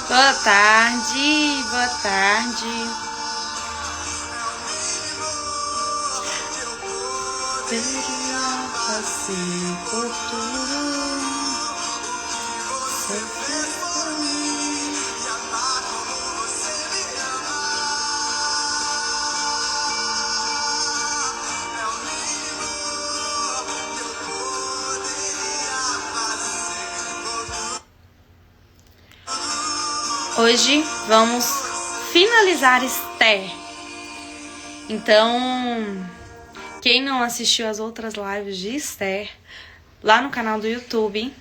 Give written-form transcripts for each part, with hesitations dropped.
Boa tarde, boa tarde. Passei por tudo. Hoje vamos finalizar Esther. Então, quem não assistiu as outras lives de Esther, lá no canal do YouTube,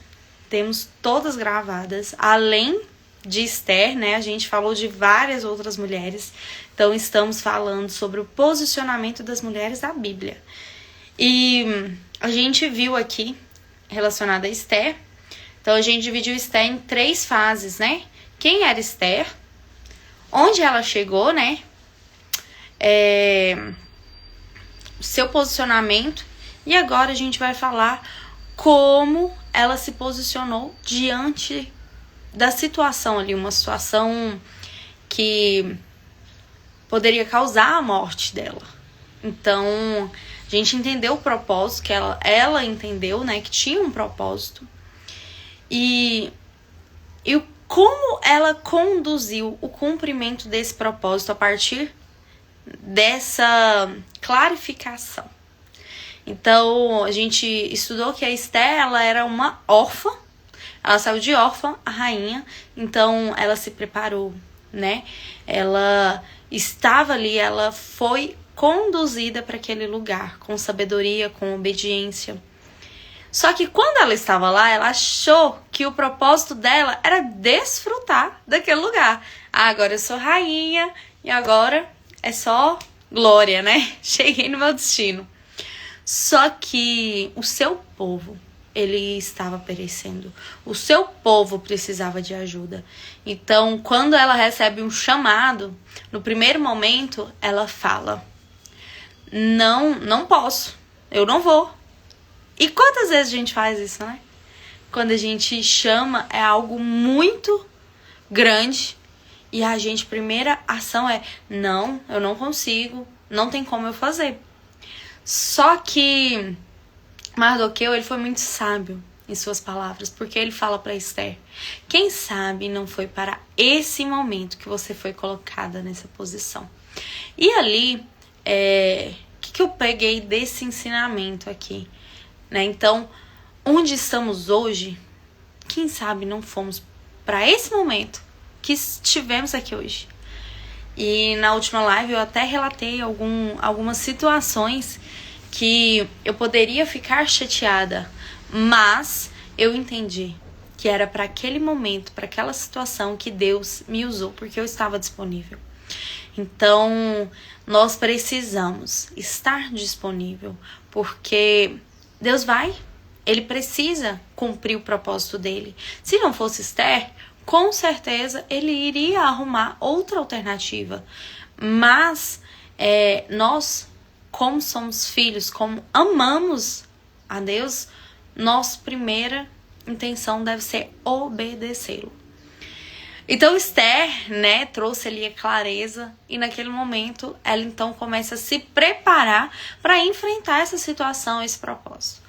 temos todas gravadas. Além de Esther, né, a gente falou de várias outras mulheres. Então, estamos falando sobre o posicionamento das mulheres da Bíblia. E a gente viu aqui, relacionado a Esther, então a gente dividiu Esther em 3 fases, né? Quem era Esther, onde ela chegou, né? O seu posicionamento. E agora a gente vai falar como ela se posicionou diante da situação ali. Uma situação que poderia causar a morte dela. Então, a gente entendeu o propósito, que ela entendeu, né? Que tinha um propósito. E como ela conduziu o cumprimento desse propósito a partir dessa clarificação. Então, a gente estudou que a Esther, ela era uma órfã. Ela saiu de órfã, a rainha. Então, ela se preparou, né? Ela estava ali, ela foi conduzida para aquele lugar com sabedoria, com obediência. Só que quando ela estava lá, ela achou que o propósito dela era desfrutar daquele lugar. Ah, agora eu sou rainha e agora é só glória, né? Cheguei no meu destino. Só que o seu povo, ele estava perecendo. O seu povo precisava de ajuda. Então, quando ela recebe um chamado, no primeiro momento, ela fala: não posso, eu não vou. E quantas vezes a gente faz isso, né? Quando a gente chama, é algo muito grande e a gente, primeira ação é: não, eu não consigo, não tem como eu fazer. Só que Mardoqueu, ele foi muito sábio em suas palavras, porque ele fala para Esther: quem sabe não foi para esse momento que você foi colocada nessa posição. E ali, o que eu peguei desse ensinamento aqui? Né? Então, onde estamos hoje, quem sabe não fomos para esse momento que estivemos aqui hoje. E na última live eu até relatei algumas situações que eu poderia ficar chateada, mas eu entendi que era para aquele momento, para aquela situação que Deus me usou, porque eu estava disponível. Então, nós precisamos estar disponível, porque Deus ele precisa cumprir o propósito dele. Se não fosse Esther, com certeza ele iria arrumar outra alternativa. Mas nós, como somos filhos, como amamos a Deus, nossa primeira intenção deve ser obedecê-lo. Então Esther, né, trouxe ali a clareza e naquele momento ela então começa a se preparar para enfrentar essa situação, esse propósito.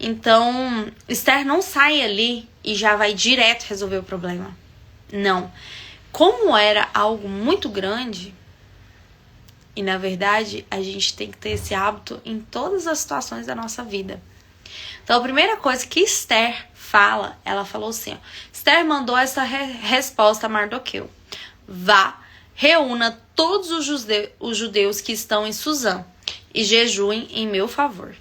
Então Esther não sai ali e já vai direto resolver o problema. Não. Como era algo muito grande, e na verdade a gente tem que ter esse hábito em todas as situações da nossa vida. Então a primeira coisa que Esther fala, ela falou assim, ó, Esther mandou essa resposta a Mardoqueu: vá, reúna todos os judeus que estão em Suzã e jejuem em meu favor.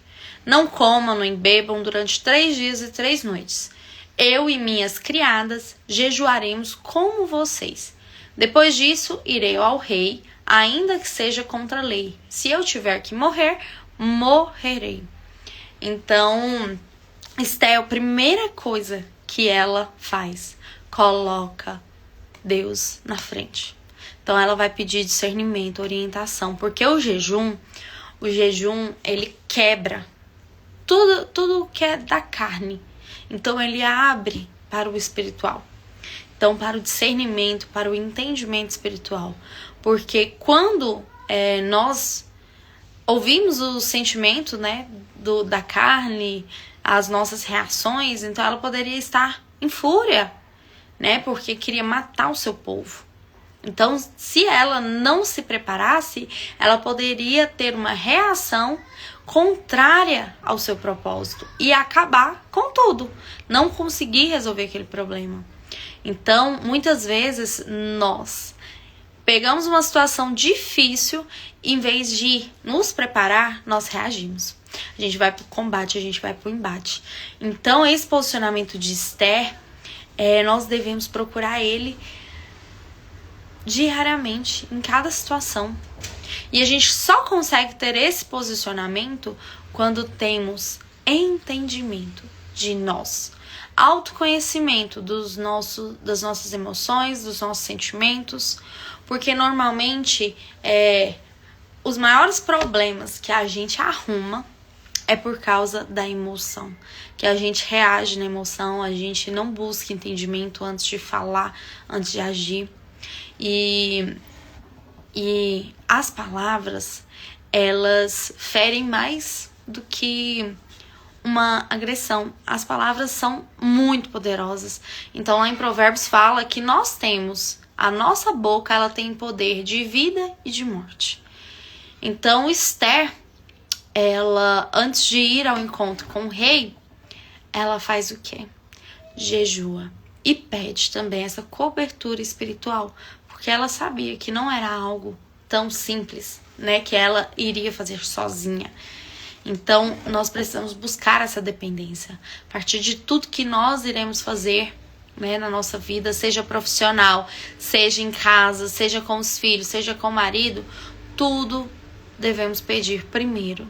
Não comam nem bebam durante 3 dias e 3 noites. Eu e minhas criadas jejuaremos como vocês. Depois disso, irei ao rei, ainda que seja contra a lei. Se eu tiver que morrer, morrerei. Então, Esther, a primeira coisa que ela faz, coloca Deus na frente. Então, ela vai pedir discernimento, orientação, porque o jejum, ele quebra tudo que é da carne. Então, ele abre para o espiritual. Então, para o discernimento, para o entendimento espiritual. Porque quando nós ouvimos o sentimento, né, da carne, as nossas reações, então ela poderia estar em fúria, né, porque queria matar o seu povo. Então, se ela não se preparasse, ela poderia ter uma reação contrária ao seu propósito e acabar com tudo, não conseguir resolver aquele problema. Então, muitas vezes, nós pegamos uma situação difícil, em vez de nos preparar, nós reagimos. A gente vai pro combate, a gente vai pro embate. Então, esse posicionamento de Esther, nós devemos procurar ele diariamente, em cada situação. E a gente só consegue ter esse posicionamento quando temos entendimento de nós, autoconhecimento das nossas emoções, dos nossos sentimentos, porque normalmente os maiores problemas que a gente arruma é por causa da emoção, que a gente reage na emoção, a gente não busca entendimento antes de falar, antes de agir. E as palavras, elas ferem mais do que uma agressão. As palavras são muito poderosas. Então, lá em Provérbios fala que nós temos, a nossa boca, ela tem poder de vida e de morte. Então, Esther, ela, antes de ir ao encontro com o rei, ela faz o quê? Jejua. E pede também essa cobertura espiritual, porque ela sabia que não era algo tão simples, né, que ela iria fazer sozinha. Então, nós precisamos buscar essa dependência. A partir de tudo que nós iremos fazer, né, na nossa vida, seja profissional, seja em casa, seja com os filhos, seja com o marido, tudo devemos pedir primeiro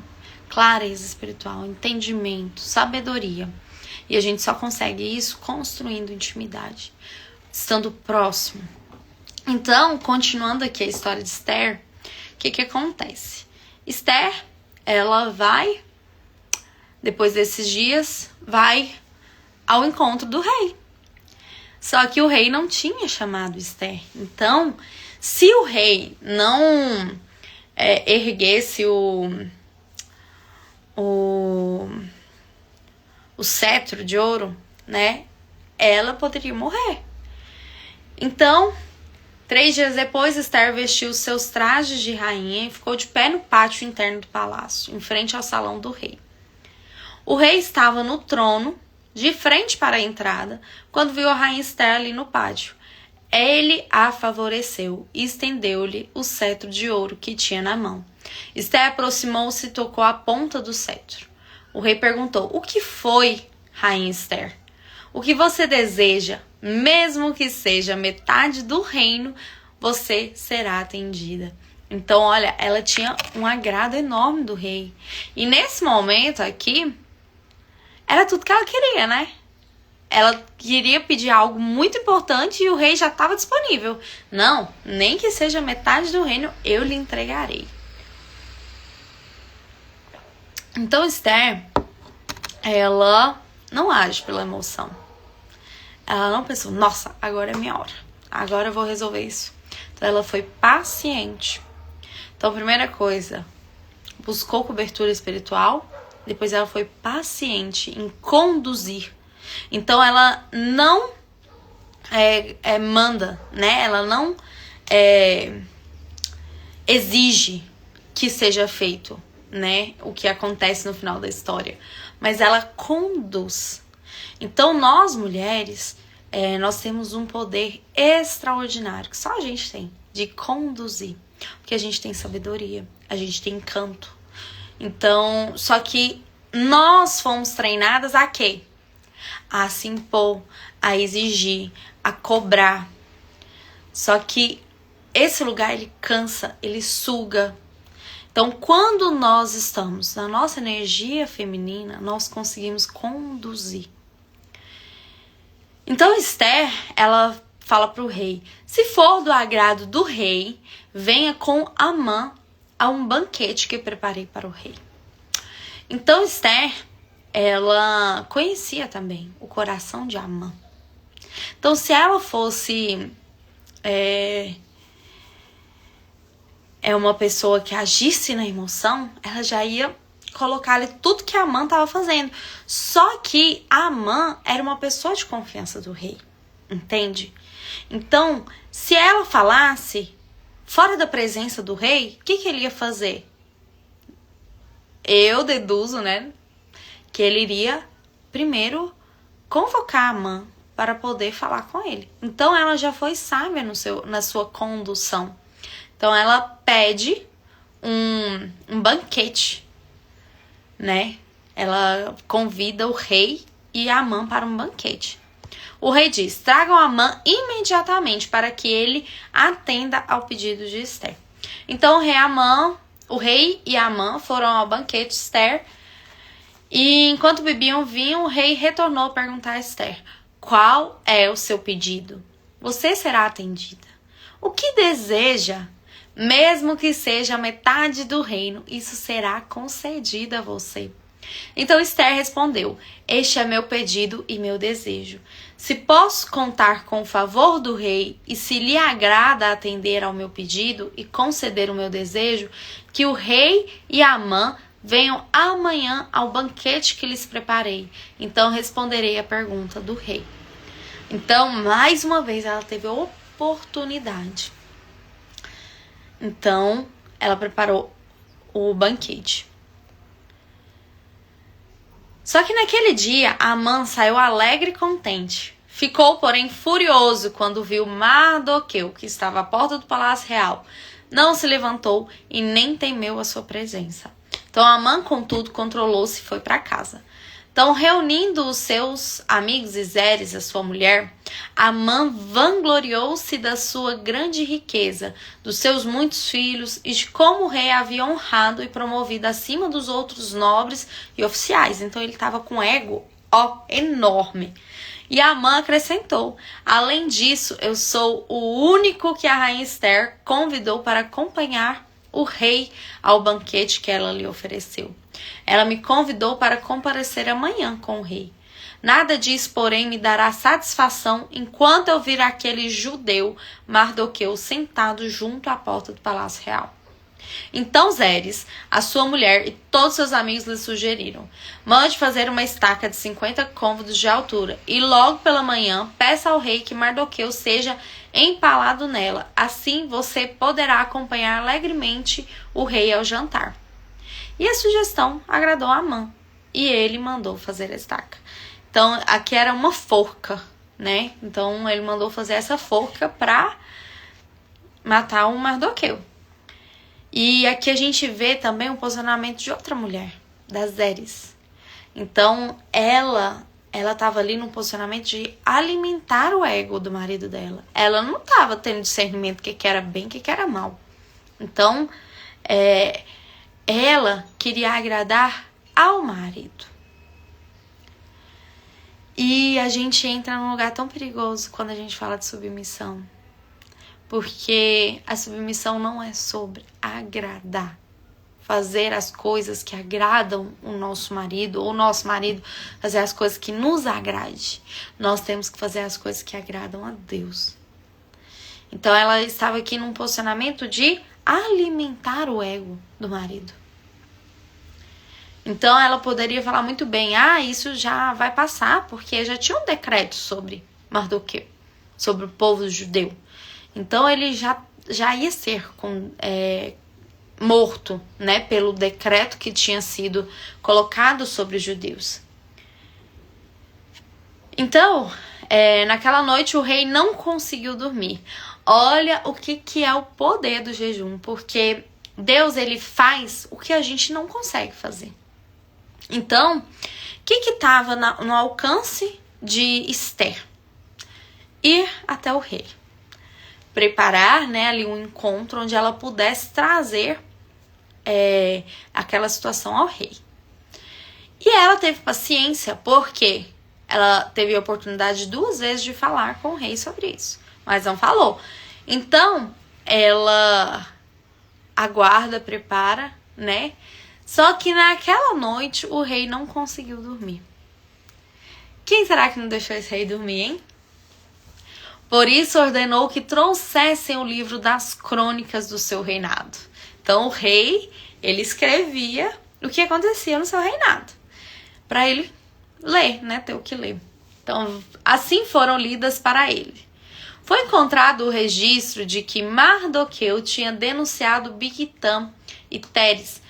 clareza espiritual, entendimento, sabedoria. E a gente só consegue isso construindo intimidade, estando próximo. Então, continuando aqui a história de Esther, o que acontece? Esther, ela vai, depois desses dias, vai ao encontro do rei. Só que o rei não tinha chamado Esther. Então, se o rei não erguesse o cetro de ouro, né, ela poderia morrer. Então, 3 dias depois, Esther vestiu seus trajes de rainha e ficou de pé no pátio interno do palácio, em frente ao salão do rei. O rei estava no trono, de frente para a entrada, quando viu a rainha Esther ali no pátio. Ele a favoreceu e estendeu-lhe o cetro de ouro que tinha na mão. Esther aproximou-se e tocou a ponta do cetro. O rei perguntou: "O que foi, rainha Esther? O que você deseja? Mesmo que seja metade do reino, você será atendida." Então, olha, ela tinha um agrado enorme do rei. E nesse momento aqui, era tudo que ela queria, né? Ela queria pedir algo muito importante e o rei já estava disponível. Não, nem que seja metade do reino, eu lhe entregarei. Então, Esther, ela não age pela emoção. Ela não pensou: nossa, agora é minha hora, agora eu vou resolver isso. Então, ela foi paciente. Então, primeira coisa, buscou cobertura espiritual. Depois, ela foi paciente em conduzir. Então, ela não manda, né? Ela não exige que seja feito, né, o que acontece no final da história, mas ela conduz. Então, nós mulheres, nós temos um poder extraordinário, que só a gente tem, de conduzir, porque a gente tem sabedoria, a gente tem encanto. Então, só que nós fomos treinadas a quê? A se impor, a exigir, a cobrar. Só que esse lugar, ele cansa, ele suga. Então, quando nós estamos na nossa energia feminina, nós conseguimos conduzir. Então, Esther, ela fala para o rei: se for do agrado do rei, venha com Amã a um banquete que eu preparei para o rei. Então, Esther, ela conhecia também o coração de Amã. Então, se ela fosse uma pessoa que agisse na emoção, ela já ia colocar ali tudo que Amã estava fazendo. Só que Amã era uma pessoa de confiança do rei, entende? Então, se ela falasse fora da presença do rei, o que ele ia fazer? Eu deduzo, né, que ele iria primeiro convocar Amã para poder falar com ele. Então, ela já foi sábia na sua condução. Então, ela pede um banquete, né? Ela convida o rei e Amã para um banquete. O rei diz: tragam Amã imediatamente para que ele atenda ao pedido de Esther. Então o rei e Amã foram ao banquete de Esther. E enquanto bebiam vinho, o rei retornou a perguntar a Esther: qual é o seu pedido? Você será atendida. O que deseja? Mesmo que seja metade do reino, isso será concedido a você. Então Esther respondeu: este é meu pedido e meu desejo. Se posso contar com o favor do rei e se lhe agrada atender ao meu pedido e conceder o meu desejo, que o rei e Amã venham amanhã ao banquete que lhes preparei. Então responderei a pergunta do rei. Então, mais uma vez, ela teve a oportunidade. Então, ela preparou o banquete. Só que naquele dia, Amã saiu alegre e contente. Ficou, porém, furioso quando viu Mardoqueu, que estava à porta do palácio real. Não se levantou e nem temeu a sua presença. Então, Amã, contudo, controlou-se e foi para casa. Então, reunindo os seus amigos e Zeres, a sua mulher, Amã vangloriou-se da sua grande riqueza, dos seus muitos filhos e de como o rei havia honrado e promovido acima dos outros nobres e oficiais. Então, ele estava com ego, enorme. E Amã acrescentou: além disso, eu sou o único que a rainha Esther convidou para acompanhar o rei ao banquete que ela lhe ofereceu. Ela me convidou para comparecer amanhã com o rei. Nada disso, porém, me dará satisfação enquanto eu vir aquele judeu Mardoqueu sentado junto à porta do palácio real. Então Zeres, a sua mulher e todos seus amigos lhe sugeriram: mande fazer uma estaca de 50 côvados de altura e logo pela manhã peça ao rei que Mardoqueu seja empalado nela. Assim você poderá acompanhar alegremente o rei ao jantar. E a sugestão agradou a Amã e ele mandou fazer a estaca. Então aqui era uma forca, né? Então ele mandou fazer essa forca para matar o Mardoqueu. E aqui a gente vê também o posicionamento de outra mulher, da Zeres. Então, ela estava ali no posicionamento de alimentar o ego do marido dela. Ela não estava tendo discernimento do que era bem e o que era mal. Então, ela queria agradar ao marido. E a gente entra num lugar tão perigoso quando a gente fala de submissão. Porque a submissão não é sobre agradar. Fazer as coisas que agradam o nosso marido, ou o nosso marido fazer as coisas que nos agrade. Nós temos que fazer as coisas que agradam a Deus. Então ela estava aqui num posicionamento de alimentar o ego do marido. Então ela poderia falar muito bem: isso já vai passar, porque já tinha um decreto sobre Mardoqueu, sobre o povo judeu. Então ele já ia ser morto, né, pelo decreto que tinha sido colocado sobre os judeus. Então, naquela noite o rei não conseguiu dormir. Olha o que é o poder do jejum, porque Deus, ele faz o que a gente não consegue fazer. Então, o que estava no alcance de Esther? Ir até o rei. Preparar, né, ali um encontro onde ela pudesse trazer aquela situação ao rei. E ela teve paciência, porque ela teve a oportunidade 2 vezes de falar com o rei sobre isso, mas não falou. Então, ela aguarda, prepara, né? Só que naquela noite o rei não conseguiu dormir. Quem será que não deixou esse rei dormir, hein? Por isso ordenou que trouxessem o livro das crônicas do seu reinado. Então o rei, ele escrevia o que acontecia no seu reinado, para ele ler, né, ter o que ler. Então assim foram lidas para ele. Foi encontrado o registro de que Mardoqueu tinha denunciado Bigtan e Teres,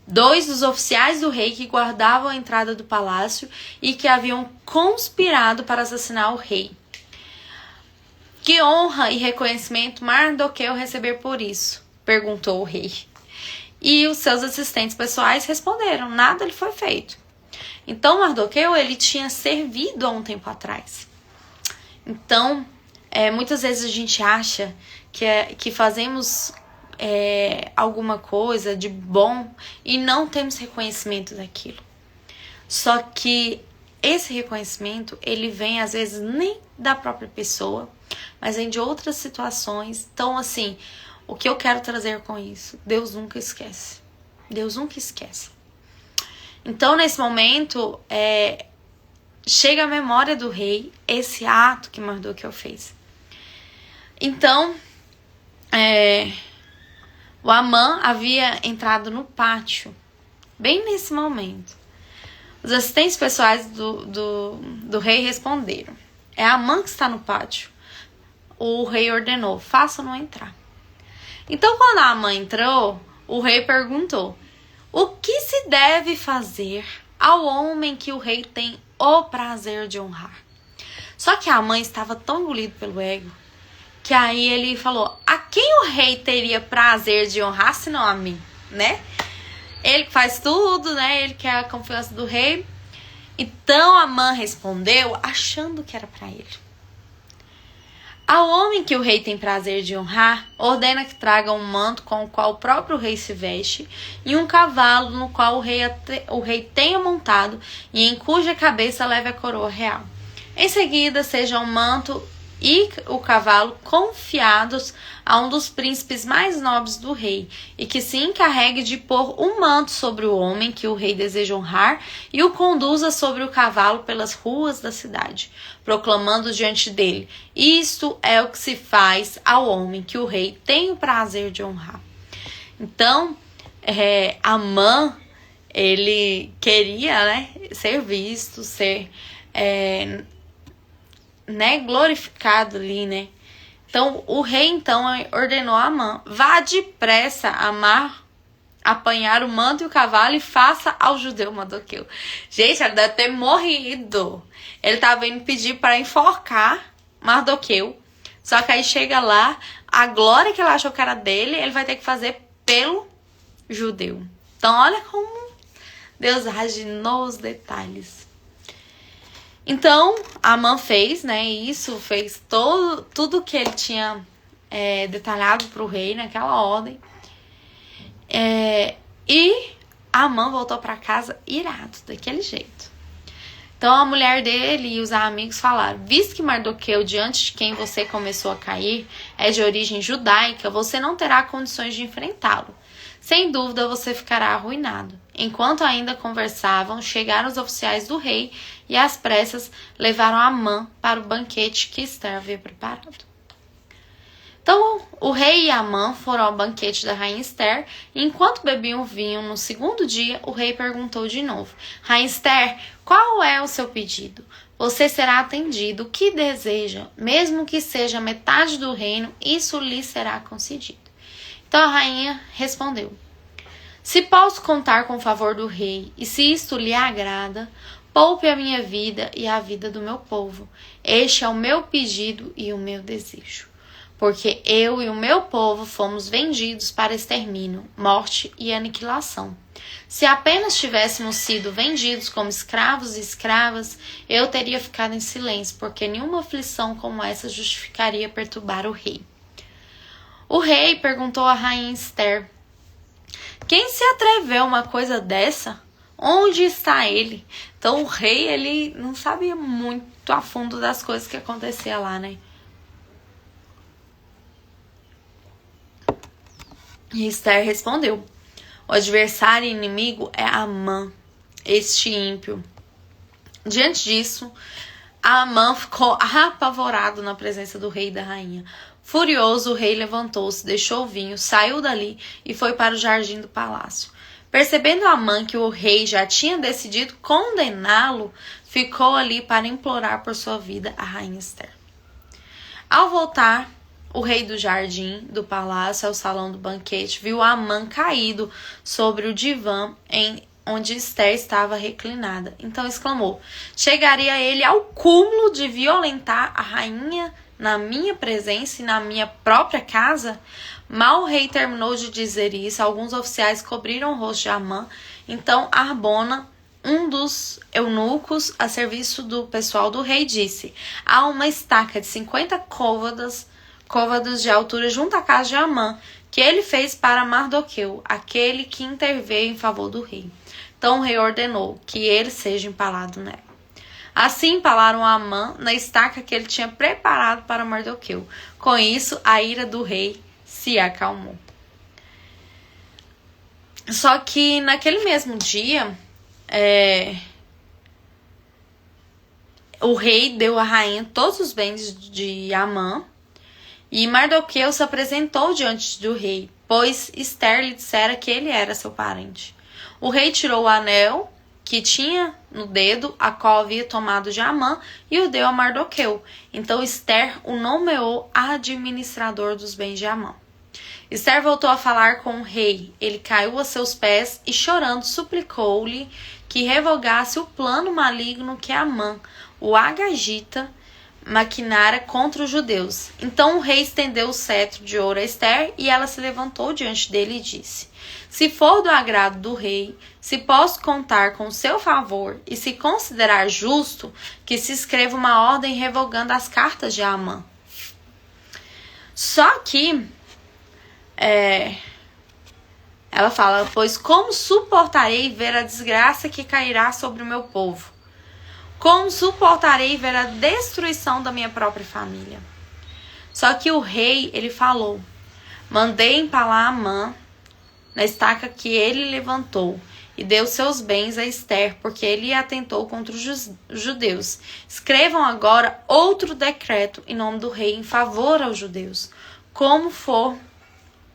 2 dos oficiais do rei que guardavam a entrada do palácio e que haviam conspirado para assassinar o rei. Que honra e reconhecimento Mardoqueu receber por isso? Perguntou o rei. E os seus assistentes pessoais responderam, nada lhe foi feito. Então Mardoqueu, ele tinha servido há um tempo atrás. Então, muitas vezes a gente acha que fazemos alguma coisa de bom e não temos reconhecimento daquilo. Só que esse reconhecimento, ele vem às vezes nem da própria pessoa, mas vem de outras situações. Então, assim, o que eu quero trazer com isso? Deus nunca esquece. Deus nunca esquece. Então, nesse momento, chega à memória do rei esse ato que Mardoqueu fez. Então, o Amã havia entrado no pátio, bem nesse momento. Os assistentes pessoais do rei responderam, é Amã que está no pátio. O rei ordenou, faça-no entrar. Então, quando a Amã entrou, o rei perguntou, o que se deve fazer ao homem que o rei tem o prazer de honrar? Só que a Amã estava tão engolido pelo ego, que aí ele falou, a quem o rei teria prazer de honrar, senão a mim, né? Ele que faz tudo, né? Ele que é a confiança do rei. Então Amã respondeu, achando que era para ele. Ao homem que o rei tem prazer de honrar, ordena que traga um manto com o qual o próprio rei se veste e um cavalo no qual o rei tenha montado e em cuja cabeça leve a coroa real. Em seguida, seja um manto e o cavalo confiados a um dos príncipes mais nobres do rei, e que se encarregue de pôr um manto sobre o homem que o rei deseja honrar e o conduza sobre o cavalo pelas ruas da cidade, proclamando diante dele, isto é o que se faz ao homem que o rei tem o prazer de honrar. Então, Amã, ele queria, né, ser visto, ser glorificado ali, né? Então, o rei, então, ordenou a Amã, vá depressa, apanhar o manto e o cavalo e faça ao judeu Mardoqueu. Gente, ele deve ter morrido. Ele estava indo pedir para enforcar Mardoqueu. Só que aí chega lá, a glória que ele achou que era dele, ele vai ter que fazer pelo judeu. Então, olha como Deus age nos detalhes. Então, Amã fez, né, isso, fez tudo que ele tinha detalhado para o rei naquela ordem. E Amã voltou para casa irado, daquele jeito. Então, a mulher dele e os amigos falaram, visto que Mardoqueu, diante de quem você começou a cair, é de origem judaica, você não terá condições de enfrentá-lo. Sem dúvida, você ficará arruinado. Enquanto ainda conversavam, chegaram os oficiais do rei e às pressas levaram Amã para o banquete que Esther havia preparado. Então, o rei e Amã foram ao banquete da rainha Esther, e enquanto bebiam vinho no segundo dia, o rei perguntou de novo, Rainha Esther, qual é o seu pedido? Você será atendido, o que deseja, mesmo que seja metade do reino, isso lhe será concedido. Então a rainha respondeu, se posso contar com o favor do rei, e se isto lhe agrada, poupe a minha vida e a vida do meu povo. Este é o meu pedido e o meu desejo. Porque eu e o meu povo fomos vendidos para extermínio, morte e aniquilação. Se apenas tivéssemos sido vendidos como escravos e escravas, eu teria ficado em silêncio, porque nenhuma aflição como essa justificaria perturbar o rei. O rei perguntou à rainha Esther, quem se atreveu a uma coisa dessa? Onde está ele? Então o rei, ele não sabia muito a fundo das coisas que aconteciam lá, né? E Esther respondeu, o adversário inimigo é Amã, este ímpio. Diante disso, Amã ficou apavorado na presença do rei e da rainha. Furioso, o rei levantou-se, deixou o vinho, saiu dali e foi para o jardim do palácio. Percebendo Amã que o rei já tinha decidido condená-lo, ficou ali para implorar por sua vida a rainha Esther. Ao voltar, o rei do jardim do palácio ao salão do banquete viu Amã caído sobre o divã onde Esther estava reclinada. Então exclamou: chegaria ele ao cúmulo de violentar a rainha na minha presença e na minha própria casa? Mal o rei terminou de dizer isso, alguns oficiais cobriram o rosto de Amã. Então Arbona, um dos eunucos a serviço do pessoal do rei, disse: há uma estaca de 50 côvados de altura junto à casa de Amã, que ele fez para Mardoqueu, aquele que interveio em favor do rei. Então o rei ordenou que ele seja empalado nela. Assim empalaram Amã na estaca que ele tinha preparado para Mardoqueu. Com isso, a ira do rei se acalmou. Só que naquele mesmo dia, o rei deu à rainha todos os bens de Amã, e Mardoqueu se apresentou diante do rei, pois Esther lhe dissera que ele era seu parente. O rei tirou o anel que tinha no dedo, a qual havia tomado de Amã, e o deu a Mardoqueu. Então Esther o nomeou administrador dos bens de Amã. Esther voltou a falar com o rei. Ele caiu a seus pés e, chorando, suplicou-lhe que revogasse o plano maligno que Amã, o agagita, maquinara contra os judeus. Então o rei estendeu o cetro de ouro a Esther, e ela se levantou diante dele e disse: se for do agrado do rei, se posso contar com seu favor e se considerar justo, que se escreva uma ordem revogando as cartas de Amã. Só que ela fala: pois como suportarei ver a desgraça que cairá sobre o meu povo? Como suportarei ver a destruição da minha própria família? Só que o rei, ele falou: mandei empalar Amã na estaca que ele levantou, e deu seus bens a Esther, porque ele atentou contra os judeus. Escrevam agora outro decreto em nome do rei em favor aos judeus, como for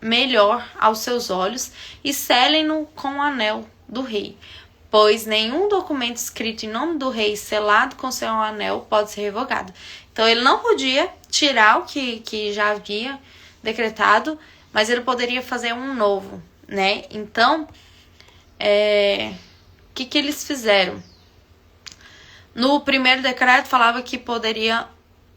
melhor aos seus olhos, e selem-no com o anel do rei, pois nenhum documento escrito em nome do rei, selado com seu anel, pode ser revogado. Então ele não podia tirar o que já havia decretado, mas ele poderia fazer um novo, né? Então, que eles fizeram? No primeiro decreto falava que poderia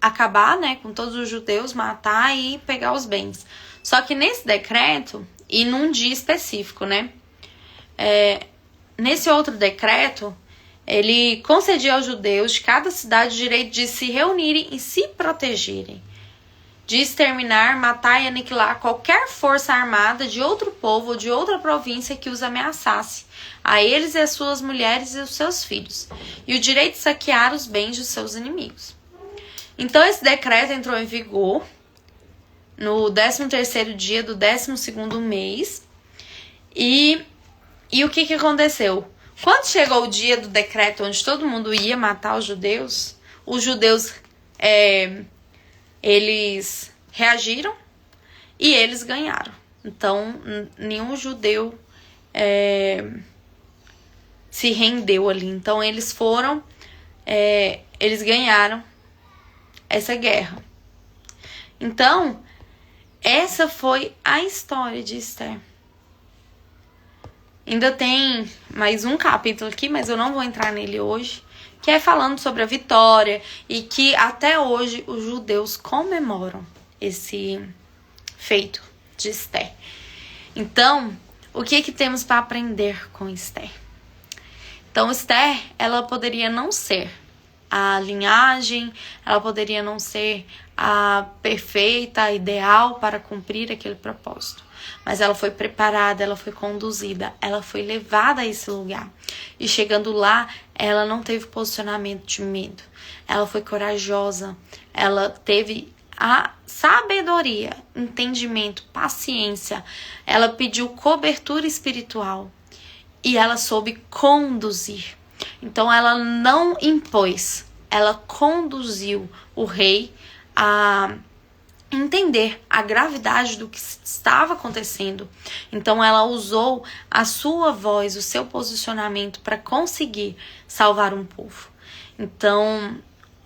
acabar, né, com todos os judeus, matar e pegar os bens. Só que nesse decreto, e num dia específico, né, nesse outro decreto, ele concedia aos judeus de cada cidade o direito de se reunirem e se protegerem, de exterminar, matar e aniquilar qualquer força armada de outro povo ou de outra província que os ameaçasse, a eles e as suas mulheres e os seus filhos, e o direito de saquear os bens dos seus inimigos. Então esse decreto entrou em vigor no 13º dia do 12º mês, e o que aconteceu? Quando chegou o dia do decreto onde todo mundo ia matar os judeus eles reagiram e eles ganharam. Então, nenhum judeu se rendeu ali. Então, eles foram, eles ganharam essa guerra. Então, essa foi a história de Esther. Ainda tem mais um capítulo aqui, mas eu não vou entrar nele hoje, que é falando sobre a vitória, e que até hoje os judeus comemoram esse feito de Esther. Então, o que temos para aprender com Esther? Então, Esther, ela poderia não ser a linhagem, ela poderia não ser a perfeita, a ideal para cumprir aquele propósito. Mas ela foi preparada, ela foi conduzida, ela foi levada a esse lugar. E chegando lá, ela não teve posicionamento de medo. Ela foi corajosa, ela teve a sabedoria, entendimento, paciência. Ela pediu cobertura espiritual e ela soube conduzir. Então ela não impôs, ela conduziu o rei a entender a gravidade do que estava acontecendo. Então ela usou a sua voz, o seu posicionamento para conseguir salvar um povo. Então,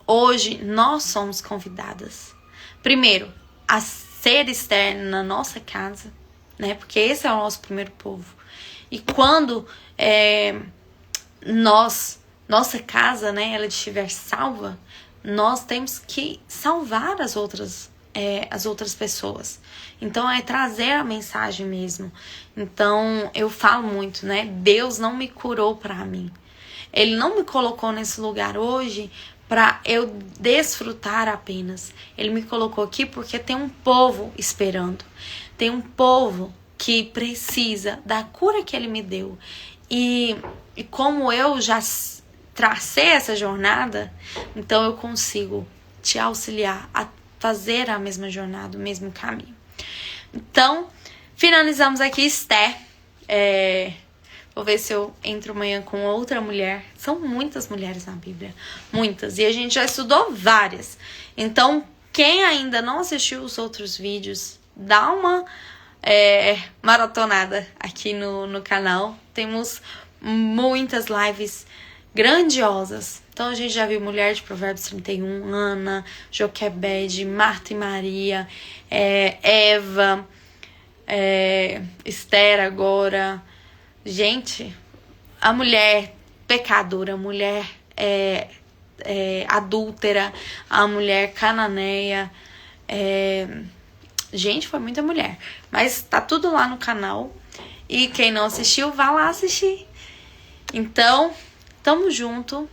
hoje nós somos convidadas, primeiro, a ser externo na nossa casa, né? Porque esse é o nosso primeiro povo. E quando nossa casa, né, ela estiver salva, nós temos que salvar as outras pessoas. Então é trazer a mensagem mesmo. Então eu falo muito, né? Deus não me curou para mim. Ele não me colocou nesse lugar hoje para eu desfrutar apenas. Ele me colocou aqui porque tem um povo esperando. Tem um povo que precisa da cura que ele me deu. E como eu já tracei essa jornada, então eu consigo te auxiliar a fazer a mesma jornada, o mesmo caminho. Então, finalizamos aqui Esther. Vou ver se eu entro amanhã com outra mulher. São muitas mulheres na Bíblia. Muitas. E a gente já estudou várias. Então, quem ainda não assistiu os outros vídeos, dá uma maratonada aqui no canal. Temos muitas lives grandiosas. Então a gente já viu Mulher de Provérbios 31, Ana, Joquebede, Marta e Maria, Eva, Esther agora. Gente, a mulher pecadora, a mulher adúltera, a mulher cananeia. Gente, foi muita mulher. Mas tá tudo lá no canal. E quem não assistiu, vá lá assistir. Então, tamo junto.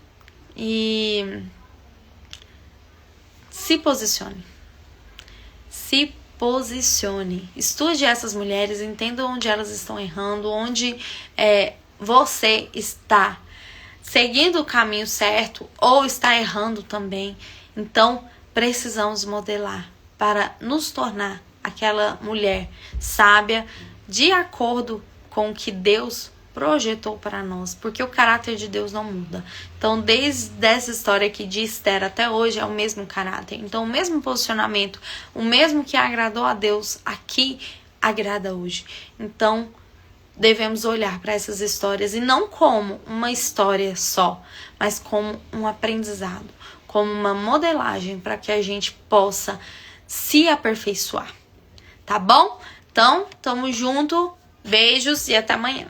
E se posicione. Se posicione. Estude essas mulheres, entenda onde elas estão errando, onde você está seguindo o caminho certo ou está errando também. Então, precisamos modelar para nos tornar aquela mulher sábia de acordo com o que Deus projetou para nós, porque o caráter de Deus não muda. Então, desde essa história aqui de Esther até hoje é o mesmo caráter. Então, o mesmo posicionamento, o mesmo que agradou a Deus aqui, agrada hoje. Então, devemos olhar para essas histórias e não como uma história só, mas como um aprendizado, como uma modelagem para que a gente possa se aperfeiçoar. Tá bom? Então, tamo junto. Beijos e até amanhã.